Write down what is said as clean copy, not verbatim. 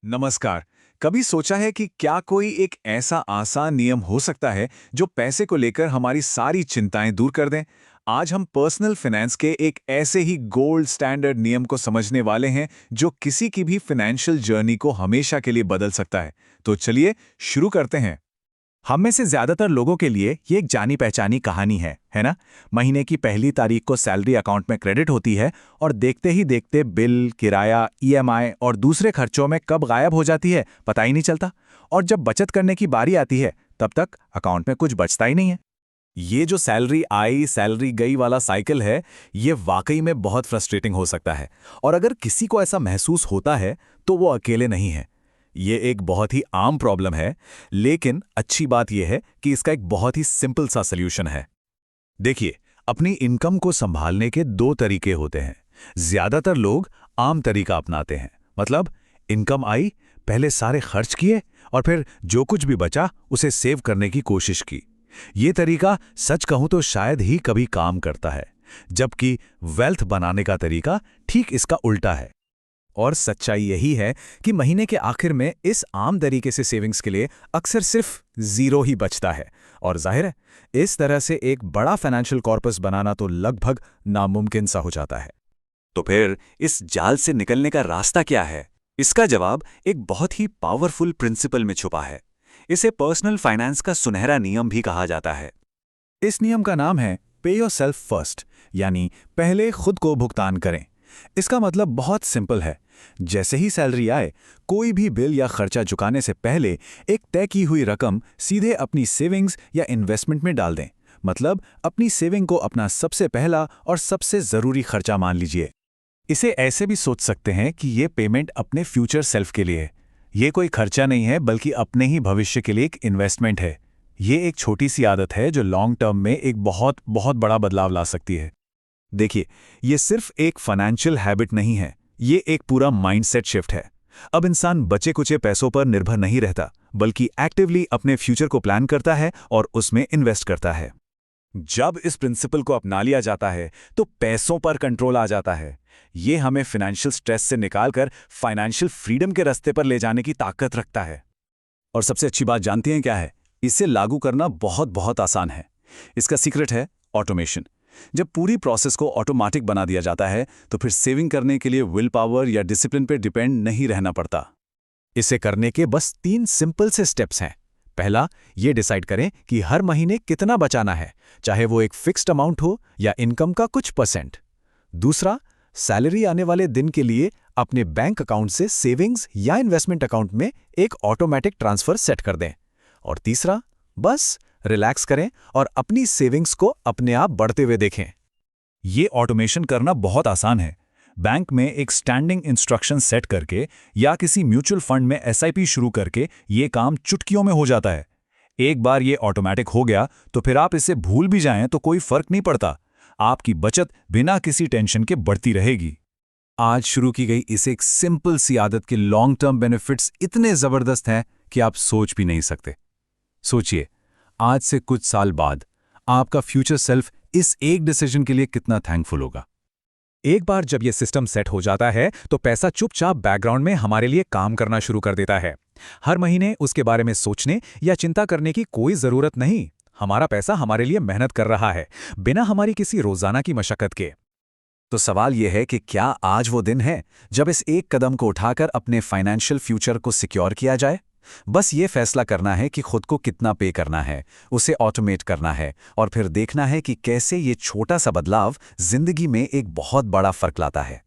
नमस्कार। कभी सोचा है कि क्या कोई एक ऐसा आसान नियम हो सकता है जो पैसे को लेकर हमारी सारी चिंताएं दूर कर दें? आज हम पर्सनल फाइनेंस के एक ऐसे ही गोल्ड स्टैंडर्ड नियम को समझने वाले हैं जो किसी की भी फाइनेंशियल जर्नी को हमेशा के लिए बदल सकता है। तो चलिए शुरू करते हैं। हम में से ज्यादातर लोगों के लिए ये एक जानी पहचानी कहानी है ना? महीने की पहली तारीख को सैलरी अकाउंट में क्रेडिट होती है और देखते ही देखते बिल, किराया, ईएमआई और दूसरे खर्चों में कब गायब हो जाती है पता ही नहीं चलता। और जब बचत करने की बारी आती है तब तक अकाउंट में कुछ बचता ही नहीं है। ये जो सैलरी आई सैलरी गई वाला साइकिल है, ये वाकई में बहुत फ्रस्ट्रेटिंग हो सकता है। और अगर किसी को ऐसा महसूस होता है तो वो अकेले नहीं है। ये एक बहुत ही आम प्रॉब्लम है, लेकिन अच्छी बात यह है कि इसका एक बहुत ही सिंपल सा सल्यूशन है। देखिए, अपनी इनकम को संभालने के दो तरीके होते हैं। ज्यादातर लोग आम तरीका अपनाते हैं, मतलब इनकम आई, पहले सारे खर्च किए और फिर जो कुछ भी बचा उसे सेव करने की कोशिश की। ये तरीका सच कहूं तो शायद ही कभी काम करता है, जबकि वेल्थ बनाने का तरीका ठीक इसका उल्टा है। और सच्चाई यही है कि महीने के आखिर में इस आम तरीके से सेविंग्स के लिए अक्सर सिर्फ जीरो ही बचता है। और जाहिर है, इस तरह से एक बड़ा फाइनेंशियल कॉर्पस बनाना तो लगभग नामुमकिन सा हो जाता है। तो फिर इस जाल से निकलने का रास्ता क्या है? इसका जवाब एक बहुत ही पावरफुल प्रिंसिपल में छुपा है। इसे पर्सनल फाइनेंस का सुनहरा नियम भी कहा जाता है। इस नियम का नाम है पे योरसेल्फ फर्स्ट, यानी पहले खुद को भुगतान करें। इसका मतलब बहुत सिंपल है। जैसे ही सैलरी आए, कोई भी बिल या खर्चा चुकाने से पहले एक तय की हुई रकम सीधे अपनी सेविंग्स या इन्वेस्टमेंट में डाल दें। मतलब अपनी सेविंग को अपना सबसे पहला और सबसे जरूरी खर्चा मान लीजिए। इसे ऐसे भी सोच सकते हैं कि ये पेमेंट अपने फ्यूचर सेल्फ के लिए है। ये कोई खर्चा नहीं है, बल्कि अपने ही भविष्य के लिए एक इन्वेस्टमेंट है। ये एक छोटी सी आदत है जो लॉन्ग टर्म में एक बहुत बहुत बड़ा बदलाव ला सकती है। देखिए, ये सिर्फ एक फाइनेंशियल हैबिट नहीं है, ये एक पूरा माइंडसेट शिफ्ट है। अब इंसान बचे कुचे पैसों पर निर्भर नहीं रहता, बल्कि एक्टिवली अपने फ्यूचर को प्लान करता है और उसमें इन्वेस्ट करता है। जब इस प्रिंसिपल को अपना लिया जाता है तो पैसों पर कंट्रोल आ जाता है। ये हमें फाइनेंशियल स्ट्रेस से निकालकर फाइनेंशियल फ्रीडम के रास्ते पर ले जाने की ताकत रखता है। और सबसे अच्छी बात जानती हैं क्या है? इसे लागू करना बहुत बहुत आसान है। इसका सीक्रेट है ऑटोमेशन। जब पूरी प्रोसेस को ऑटोमेटिक बना दिया जाता है तो फिर सेविंग करने के लिए विल पावर या डिसिप्लिन पर डिपेंड नहीं रहना पड़ता। इसे करने के बस 3 सिंपल से स्टेप्स हैं। पहला, ये डिसाइड करें कि हर महीने कितना बचाना है, चाहे वो एक फिक्स्ड अमाउंट हो या इनकम का कुछ परसेंट। दूसरा, सैलरी आने वाले दिन के लिए अपने बैंक अकाउंट से सेविंग्स या इन्वेस्टमेंट अकाउंट में एक ऑटोमेटिक ट्रांसफर सेट कर दें। और तीसरा, बस रिलैक्स करें और अपनी सेविंग्स को अपने आप बढ़ते हुए देखें। ये ऑटोमेशन करना बहुत आसान है। बैंक में एक स्टैंडिंग इंस्ट्रक्शन सेट करके या किसी म्यूचुअल फंड में एसआईपी शुरू करके ये काम चुटकियों में हो जाता है। एक बार ये ऑटोमेटिक हो गया तो फिर आप इसे भूल भी जाएं तो कोई फर्क नहीं पड़ता। आपकी बचत बिना किसी टेंशन के बढ़ती रहेगी। आज शुरू की गई इस एक सिंपल सी आदत के लॉन्ग टर्म बेनिफिट्स इतने जबरदस्त हैं कि आप सोच भी नहीं सकते। सोचिए, आज से कुछ साल बाद आपका फ्यूचर सेल्फ इस एक डिसीजन के लिए कितना थैंकफुल होगा। एक बार जब यह सिस्टम सेट हो जाता है तो पैसा चुपचाप बैकग्राउंड में हमारे लिए काम करना शुरू कर देता है। हर महीने उसके बारे में सोचने या चिंता करने की कोई जरूरत नहीं। हमारा पैसा हमारे लिए मेहनत कर रहा है, बिना हमारी किसी रोजाना की मशक्कत के। तो सवाल यह है कि क्या आज वो दिन है जब इस एक कदम को उठाकर अपने फाइनेंशियल फ्यूचर को सिक्योर किया जाए? बस ये फैसला करना है कि खुद को कितना पे करना है, उसे ऑटोमेट करना है और फिर देखना है कि कैसे ये छोटा सा बदलाव जिंदगी में एक बहुत बड़ा फर्क लाता है।